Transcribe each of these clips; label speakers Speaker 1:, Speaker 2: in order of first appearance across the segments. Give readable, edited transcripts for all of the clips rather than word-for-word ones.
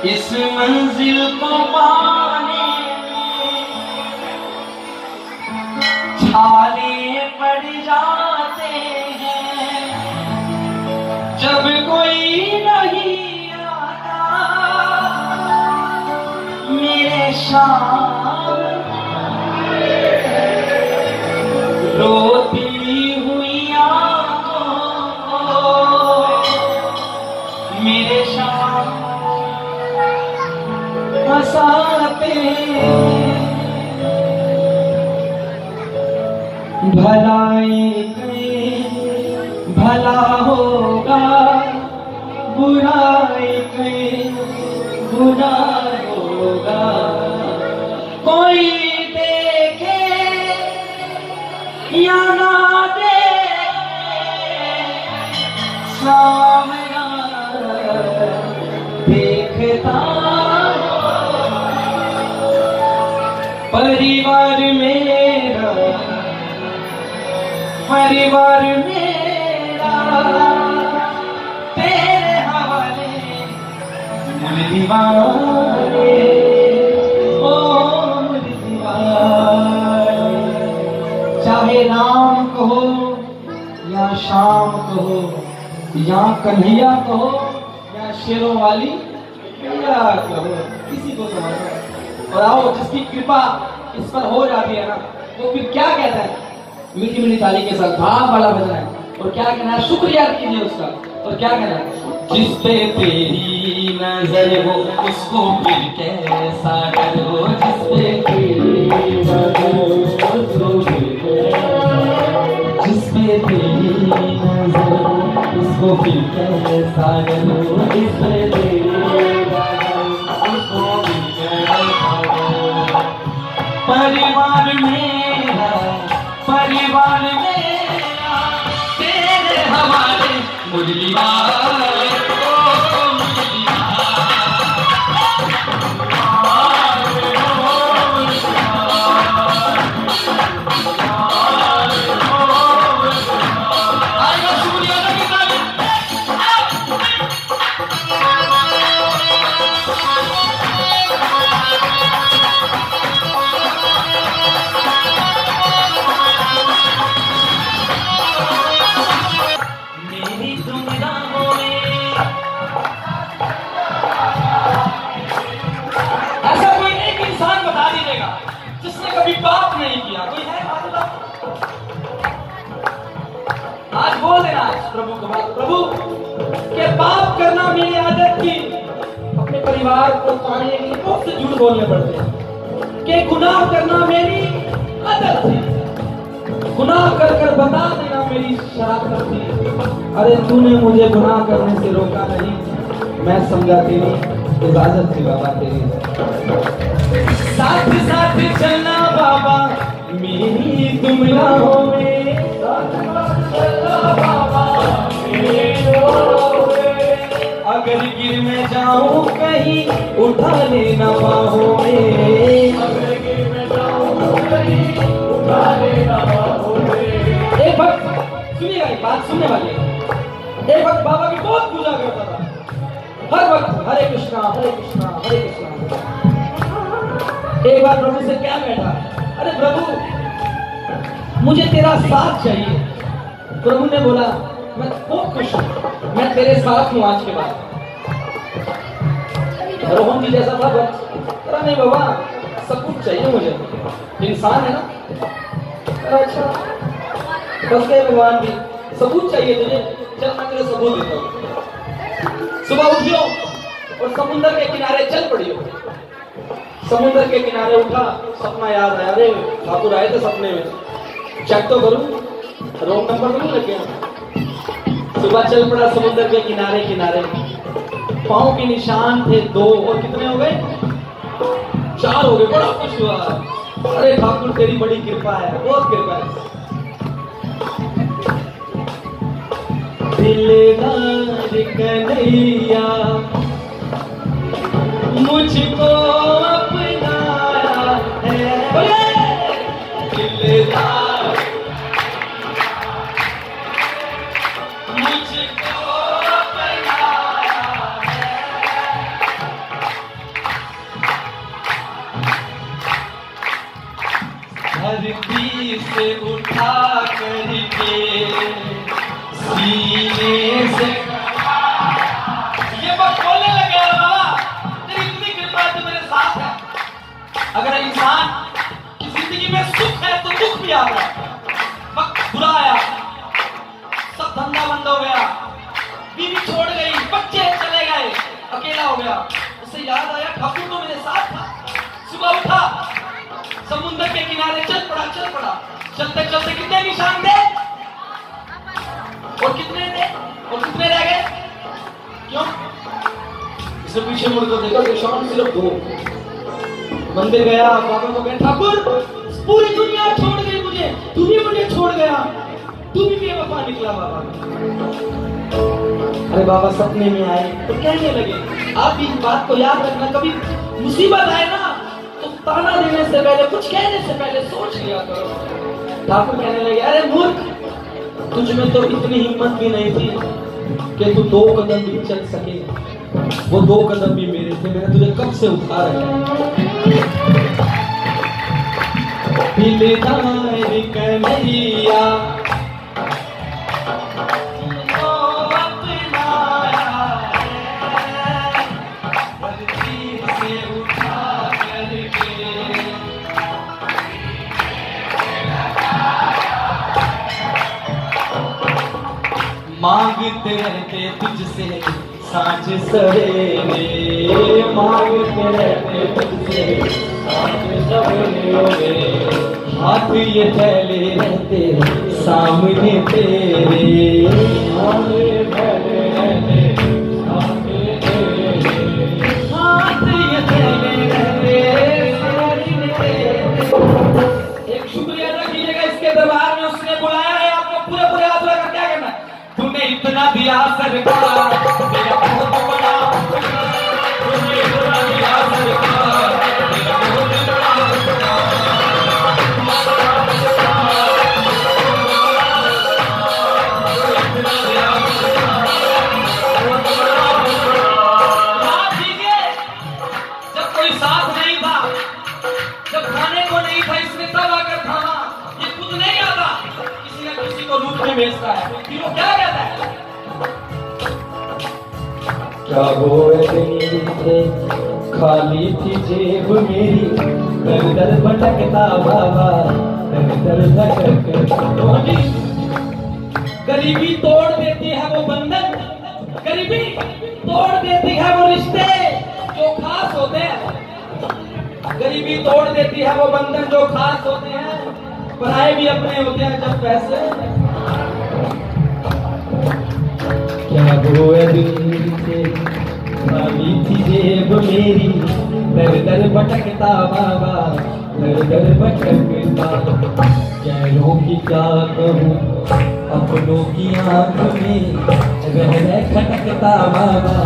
Speaker 1: इस मंजिल को पाने छाले पड़ जाते हैं, जब कोई नहीं आता मेरे शाम रोती हुई आंखों को मेरे शाम हंसाते। भलाई भला होगा, बुराई बुरा होगा, कोई देखे या ना देखे सामना देखता। परिवार मेरा तेरे हवाले मुझे दीवारे, ओ मुझे दीवारे। चाहे राम कहो या शाम कहो या कन्हैया कहो या शेरों वाली या कहो, किसी को समझो। और आओ, जिसकी कृपा इस पर हो जाती है ना, वो फिर क्या कहता है, मीठी मीठी ताली के साथ भाव वाला बजना है। और क्या कहना है, शुक्रिया कीजिए उसका। और क्या कहना है, जिस पे तेरी नजर हो उसको फिर कैसा डर हो, जिस पे तेरी नजर हो उसको जिस पे तेरी नजर हो उसको फिर कैसा डर हो, जिस पे तेरी नजर उसको फिर कैसा डर हो। परिवार मेरा तेरे हवाले मुरली वाले, ओ मुरली कभी पाप नहीं किया, कोई है आज बोल देना प्रभु को, प्रभु के पाप करना मेरी आदत थी, अपने परिवार को पाने के लिए बहुत से झूठ बोलने पड़ते हैं, कि गुनाह करना मेरी आदत थी, गुनाह कर कर बता देना मेरी शरारत थी। अरे तूने मुझे गुनाह करने से रोका नहीं, मैं समझा तेरी इजाजत थी बाबा तेरी। साथ साथ चलना बाबा मेरी तुम राहों में, चलना बाबा मेरी राहों में, अगर गिर मैं जाऊं कहीं उठा लेना बाहों में, अगर गिर मैं जाऊं कहीं उठा लेना बाहों में। एक वक्त सुनिएगा, एक बात सुनने वाली है। एक वक्त बाबा की बहुत पूजा करता था, हर वक्त हरे कृष्णा हरे कृष्णा हरे कृष्णा। एक बार प्रभु से क्या बैठा, अरे प्रभु मुझे तेरा साथ चाहिए। प्रभु ने बोला मैं बहुत खुश हूं, मैं तेरे साथ हूं आज के बाद। रोहन जी जैसा था वक्त, अरे नहीं बाबा सब कुछ चाहिए मुझे, इंसान है ना। अच्छा बस गए भगवान भी, सबूत चाहिए तुझे, चल मैं तेरे सबूत देता हूँ। सुबह उठियो और समुद्र के किनारे चल पड़ियो। समुद्र के किनारे उठा, सपना याद आया, अरे ठाकुर आए थे सपने में, चेक तो करूं, रोंग नंबर तो नहीं लग गया। सुबह चल पड़ा समुद्र के किनारे किनारे, पांव के निशान थे 2 और कितने हो गए 4 हो गए। बड़ा खुश हुआ, अरे ठाकुर तेरी बड़ी कृपा है, बहुत कृपा है। दिलदार कन्हैया मुझको अपनाया है, दिलदार मुझको अपनाया है, उठा करके सीने से ये बात बोलने लगे बाबा, तेरी इतनी कृपा तो मेरे साथ है। अगर इंसान की जिंदगी में सुख है तो दुख भी आता है। वक्त बुरा आया, सब धंधा बंद हो गया, बीवी छोड़ गई, बच्चे चले गए, अकेला हो गया। उसे याद आया ठाकुर तो मेरे साथ था। सुबह उठा, समुद्र के किनारे चल पड़ा। चलते चलते कितने निशान थे और कितने थे और कितने रह गए? क्यों? इसे पीछे मुड़ कर देखा, निशान सिर्फ 2। मंदिर गया, बाबा को कहा ठाकुर पूरी दुनिया छोड़ गई मुझे, तू भी मुझे छोड़ गया, तू भी बेवफा निकला बाबा। अरे बाबा सपने में आए तो कहने लगे, आप इस बात को याद रखना, कभी मुसीबत आए ना तो ताना देने से पहले, कुछ कहने से पहले सोच लिया करो। ठाकुर कहने लगे, अरे मूर्ख, तुझ में तो इतनी हिम्मत भी नहीं थी कि तू 2 कदम भी चल सके। वो 2 कदम भी मेरे थे, मैंने तुझे कब से उठा रखा। कन्हैया मांगते रहते तुझसे सांझ सवेरे, मांगते रहते तुझसे सांझ सवेरे, हाथ ये फैले रहते सामने तेरे, हाथ ये फैले रहते सामने तेरे, हाथ ये फैले रहते सामने तेरे। एक शुक्रिया अदा कीजिएगा इसके दरबार में, उसने बुलाया है आपको। पूरे पूरे हाथ लगा क्या करना है? तूने इतना दिया सरकार, तेरा बहुत बड़ा, तूने इतना दिया सरकार, तेरा बहुत बड़ा। जब कोई साथ नहीं था, जब खाने को नहीं था, इसने तब आकर खाना। ये खुद नहीं आता, किसी न किसी को रूप में भेजता है। फिर वो क्या कहता है? क्या बोल थे, खाली थी जेब मेरी, दर दर भटकता बाबा, दर दर भटकता। गरीबी तोड़ देती है वो बंधन, गरीबी तोड़ देती है वो रिश्ते जो खास होते हैं, गरीबी तोड़ देती है वो बंधन जो खास होते हैं। पराए भी अपने होते हैं जब पैसे। क्या हुए दिल से खाली थी जेब मेरी, दर दर भटकता बाबा, दर दर भटकता। गैरों की क्या कहूँ, अपनों की आंख में रह रह खटकता बाबा,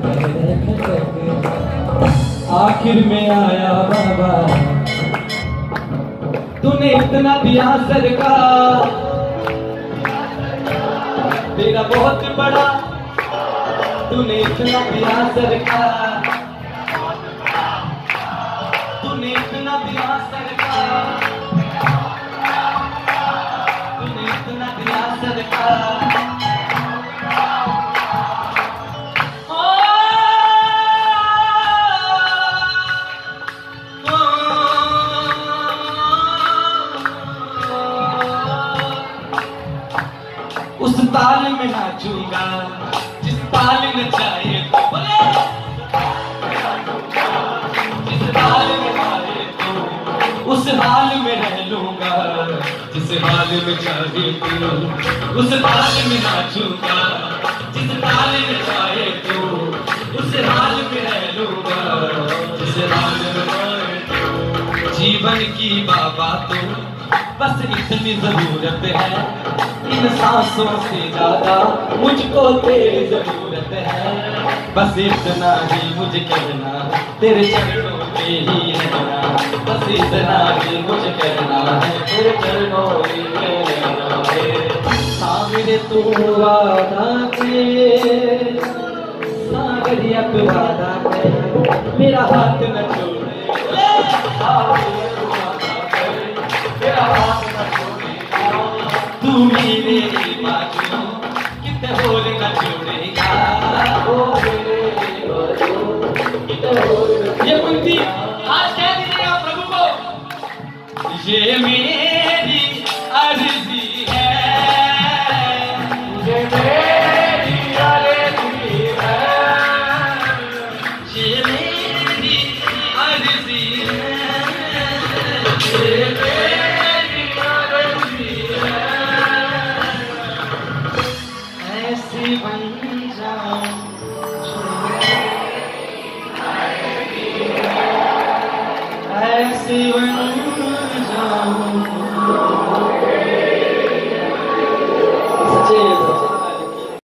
Speaker 1: रह रह खटकता। आखिर में आया बाबा, तूने इतना दिया सरकार, तेरा बहुत बड़ा, तूने इतना दिया सरकार, तूने इतना दिया सरकार, तूने इतना दिया सरकार। उस ताल में नाचूंगा जिस ताल में चाहे तो, बोले जिस ताल में चाहे तो उस हाल में रह लूंगा, जिस हाल में चाहे तो उस ताल में नाचूंगा, जिस ताल में चाहे तो उस हाल में रह लूंगा, जिस हाल में चाहे तो। जीवन की बाबा तो बस इतनी जरूरत है, इन सांसों से ज्यादा मुझको तेरी जरूरत है। बस इतना ही मुझे कहना, तेरे चरणों में ही रहना, बस इतना ही मुझे कहना है, तेरे चरणों में रहना है। सामने तू वादा के, सागरिया तू वादा के, मेरा हाथ न छोड़े, मेरा हाथ न छोड़े। तू मेरे बाजू कितने होल न जोड़ेगा। ये पंक्ति आज कह दीजिए आप प्रभु को, ये मेरी अर्जी है, ये मेरी अर्जी है, ये मेरी अर्जी है, ये मेरी अर्जी है, ऐसी बन जाऊं ऐसी बन जाऊं